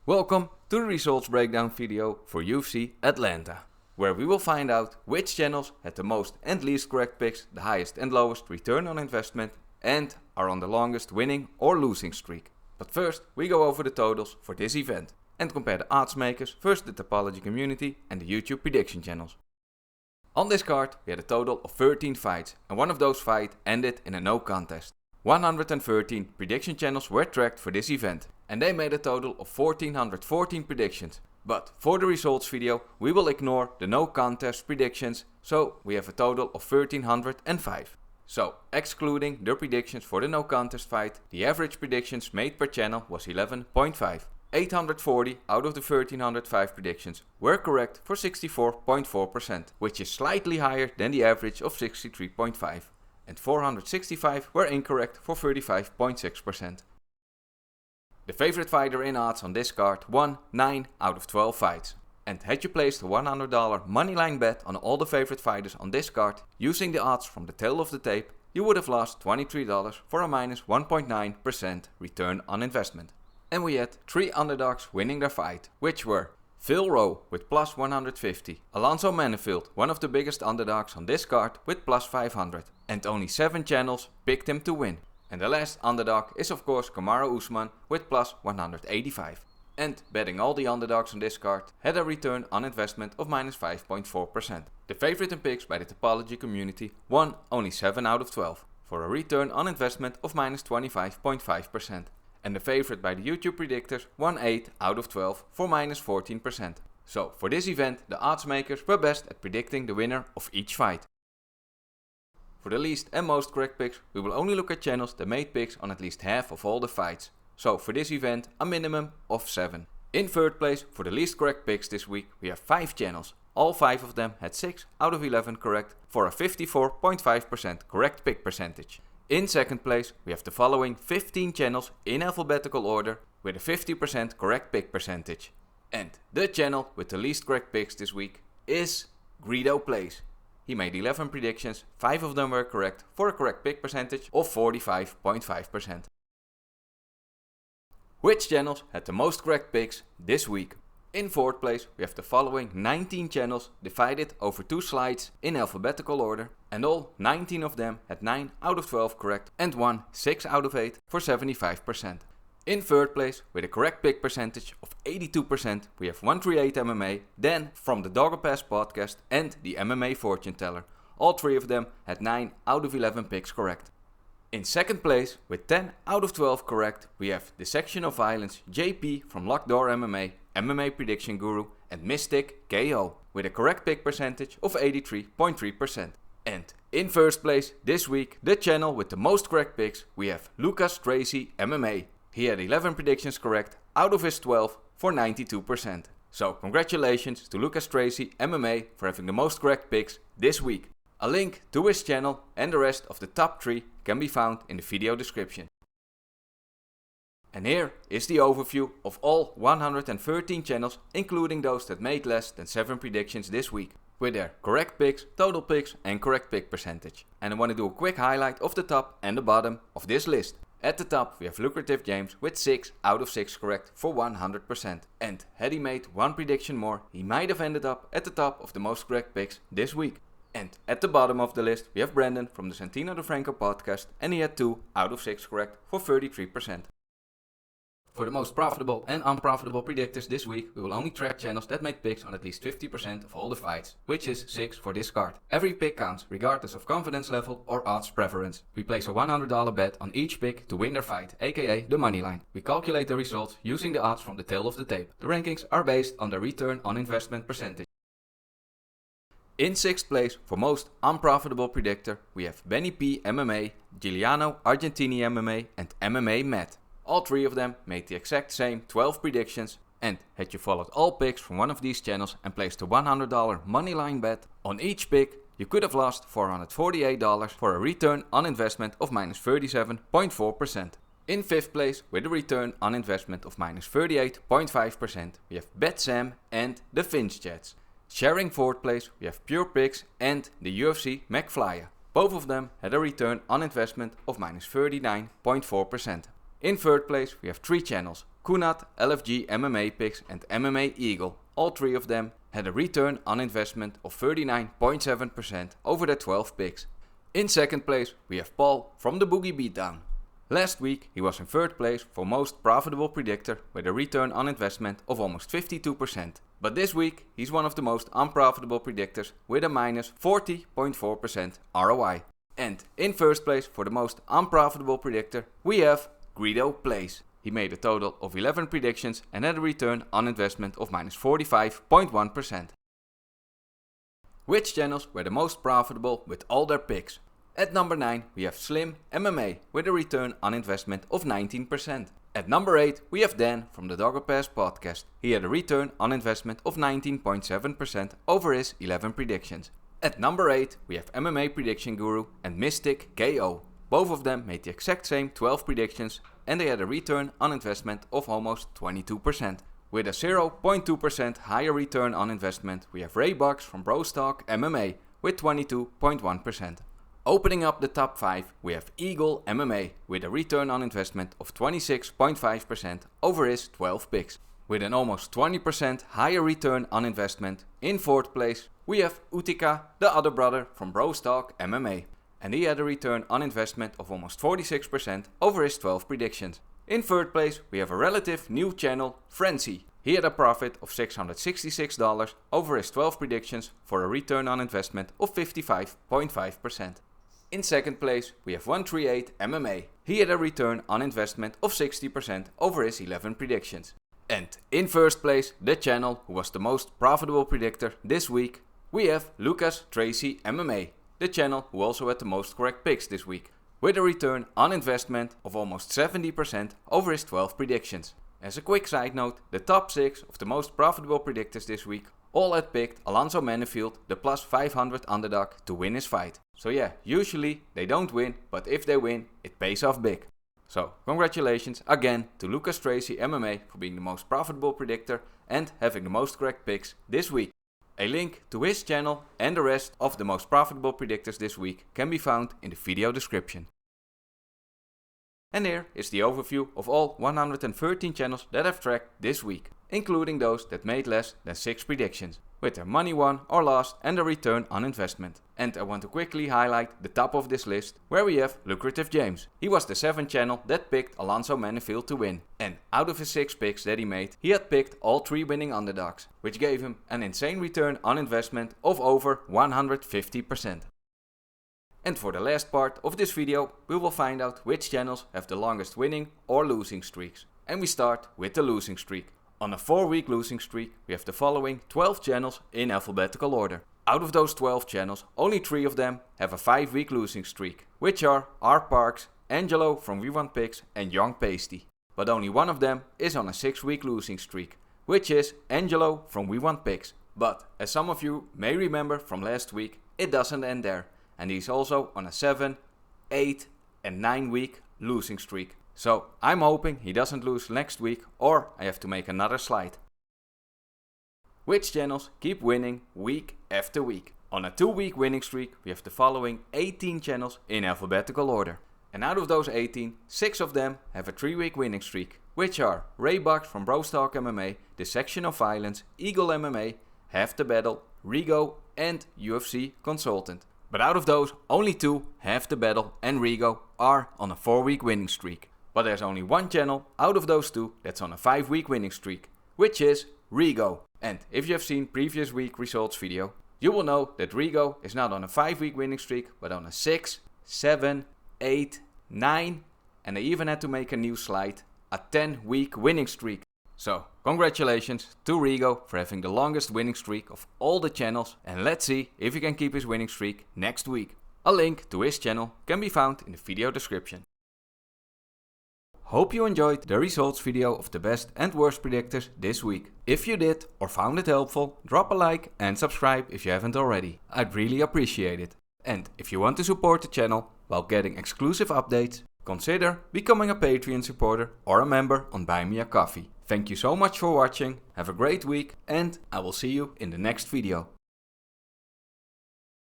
Welcome to the results breakdown video for UFC Atlanta, where we will find out which channels had the most and least correct picks, the highest and lowest return on investment, and are on the longest winning or losing streak. But first, we go over the totals for this event and compare the Oddsmakers versus the Tapology community and the YouTube prediction channels. On this card, we had a total of 13 fights, and one of those fights ended in a no contest. 113 prediction channels were tracked for this event, and they made a total of 1414 predictions. But for the results video, we will ignore the no contest predictions, so we have a total of 1305. So, excluding the predictions for the no contest fight, the average predictions made per channel was 11.5. 840 out of the 1305 predictions were correct for 64.4%, which is slightly higher than the average of 63.5%. And 465 were incorrect for 35.6%. The favorite fighter in odds on this card won 9 out of 12 fights. And had you placed a $100 moneyline bet on all the favorite fighters on this card using the odds from the tail of the tape, you would have lost $23 for a minus 1.9% return on investment. And we had 3 underdogs winning their fight, which were Phil Rowe with plus 150, Alonzo Manifield, one of the biggest underdogs on this card, with plus 500, and only 7 channels picked him to win. And the last underdog is of course Kamaru Usman with plus 185. And betting all the underdogs on this card had a return on investment of minus 5.4%. The favorite in picks by the Tapology community won only 7 out of 12, for a return on investment of minus 25.5%. And the favorite by the YouTube Predictors won 8 out of 12 for minus 14%. So for this event, the Oddsmakers were best at predicting the winner of each fight. For the least and most correct picks, we will only look at channels that made picks on at least half of all the fights. So for this event, a minimum of 7. In third place, for the least correct picks this week, we have 5 channels. All 5 of them had 6 out of 11 correct for a 54.5% correct pick percentage. In second place, we have the following 15 channels in alphabetical order with a 50% correct pick percentage. And the channel with the least correct picks this week is Rigo Plays. He made 11 predictions, 5 of them were correct for a correct pick percentage of 45.5%. Which channels had the most correct picks this week? In fourth place, we have the following 19 channels divided over 2 slides in alphabetical order, and all 19 of them had 9 out of 12 correct and won 6 out of 8 for 75%. In third place, with a correct pick percentage of 82%, we have 138MMA, then from the Dog Pass podcast and the MMAFortuneTeller. All 3 of them had 9 out of 11 picks correct. In second place, with 10 out of 12 correct, we have Dissection of Violence, JP from Door MMA, MMAPREDICTIONGURU, and Mystic KO, with a correct pick percentage of 83.3%. And in first place this week, the channel with the most correct picks, we have LucasTracyMMA. He had 11 predictions correct out of his 12 for 92%. So congratulations to LucasTracyMMA for having the most correct picks this week. A link to his channel and the rest of the top 3 can be found in the video description. And here is the overview of all 113 channels, including those that made less than 7 predictions this week, with their correct picks, total picks and correct pick percentage. And I want to do a quick highlight of the top and the bottom of this list. At the top we have Lucrative James with 6 out of 6 correct for 100%. And had he made 1 prediction more, he might have ended up at the top of the most correct picks this week. And at the bottom of the list we have Brandon from the Santino DeFranco podcast, and he had 2 out of 6 correct for 33%. For the most profitable and unprofitable predictors this week, we will only track channels that made picks on at least 50% of all the fights, which is 6 for this card. Every pick counts, regardless of confidence level or odds preference. We place a $100 bet on each pick to win their fight, aka the moneyline. We calculate the results using the odds from the tail of the tape. The rankings are based on the return on investment percentage. In 6th place, for most unprofitable predictor, we have Benny P MMA, Giuliano Argentini MMA, and MMA Matt. All 3 of them made the exact same 12 predictions, and had you followed all picks from one of these channels and placed a $100 moneyline bet on each pick, you could have lost $448 for a return on investment of minus 37.4%. In 5th place, with a return on investment of minus 38.5%, we have Bet Sam and the Finch Jets. Sharing 4th place, we have Pure Picks and the UFC McFlyer. Both of them had a return on investment of minus 39.4%. In 3rd place, we have 3 channels, Kunat, LFG MMA picks and MMA Eagle, all three of them, had a return on investment of 39.7% over their 12 picks. In second place we have Paul from the Boogie Beatdown. Last week he was in third place for most profitable predictor with a return on investment of almost 52%. But this week he's one of the most unprofitable predictors with a minus 40.4% ROI. And in first place for the most unprofitable predictor we have Rigo Plays. He made a total of 11 predictions and had a return on investment of minus 45.1%. Which channels were the most profitable with all their picks? At number 9 we have Slim MMA with a return on investment of 19%. At number 8 we have Dan from the Dogger Pass podcast. He had a return on investment of 19.7% over his 11 predictions. At number 8 we have MMAPrediction and Mystic KO. Both of them made the exact same 12 predictions and they had a return on investment of almost 22%. With a 0.2% higher return on investment we have RayBuck from TalkMma with 22.1%. Opening up the top 5 we have EagleMMA with a return on investment of 26.5% over his 12 picks. With an almost 20% higher return on investment, in fourth place we have Utica, the other brother from TalkMma, and he had a return on investment of almost 46% over his 12 predictions. In third place we have a relative new channel, Frenzy. He had a profit of $666 over his 12 predictions for a return on investment of 55.5%. In second place we have 138 MMA. He had a return on investment of 60% over his 11 predictions. And in first place, the channel who was the most profitable predictor this week, we have LucasTracyMMA, the channel who also had the most correct picks this week, with a return on investment of almost 70% over his 12 predictions. As a quick side note, the top 6 of the most profitable predictors this week all had picked Alonzo Manifield, the plus 500 underdog, to win his fight. So yeah, usually they don't win, but if they win, it pays off big. So congratulations again to LucasTracyMMA for being the most profitable predictor and having the most correct picks this week. A link to his channel and the rest of the most profitable predictors this week can be found in the video description. And here is the overview of all 113 channels that I've tracked this week, including those that made less than 6 predictions, with their money won or lost and a return on investment. And I want to quickly highlight the top of this list, where we have Lucrative James. He was the 7th channel that picked Alonzo Manifield to win, and out of his 6 picks that he made, he had picked all 3 winning underdogs, which gave him an insane return on investment of over 150%. And for the last part of this video, we will find out which channels have the longest winning or losing streaks. And we start with the losing streak. On a 4-week losing streak, we have the following 12 channels in alphabetical order. Out of those 12 channels, only 3 of them have a 5-week losing streak, which are R Parks, Angelo from V1 Picks and Young Pasty. But only one of them is on a 6-week losing streak, which is Angelo from V1 Picks. But as some of you may remember from last week, it doesn't end there. And he's also on a 7, 8 and 9 week losing streak. So I'm hoping he doesn't lose next week or I have to make another slide. Which channels keep winning week after week? On a 2-week winning streak we have the following 18 channels in alphabetical order. And out of those 18, 6 of them have a 3-week winning streak, which are RayBuck from TalkMma, Dissection of Violence, EagleMMA, Half the Battle, Rigo and UFC Consultant. But out of those, only 2, Half the Battle and Rigo, are on a 4-week winning streak. But there's only one channel out of those 2 that's on a 5-week winning streak, which is Rigo. And if you have seen previous week results video, you will know that Rigo is not on a 5-week winning streak, but on a 6, 7, 8, 9, and I even had to make a new slide, a 10-week winning streak. So, congratulations to Rigo for having the longest winning streak of all the channels, and let's see if he can keep his winning streak next week. A link to his channel can be found in the video description. Hope you enjoyed the results video of the best and worst predictors this week. If you did or found it helpful, drop a like and subscribe if you haven't already. I'd really appreciate it. And if you want to support the channel while getting exclusive updates, consider becoming a Patreon supporter or a member on Buy Me a Coffee. Thank you so much for watching, have a great week, and I will see you in the next video.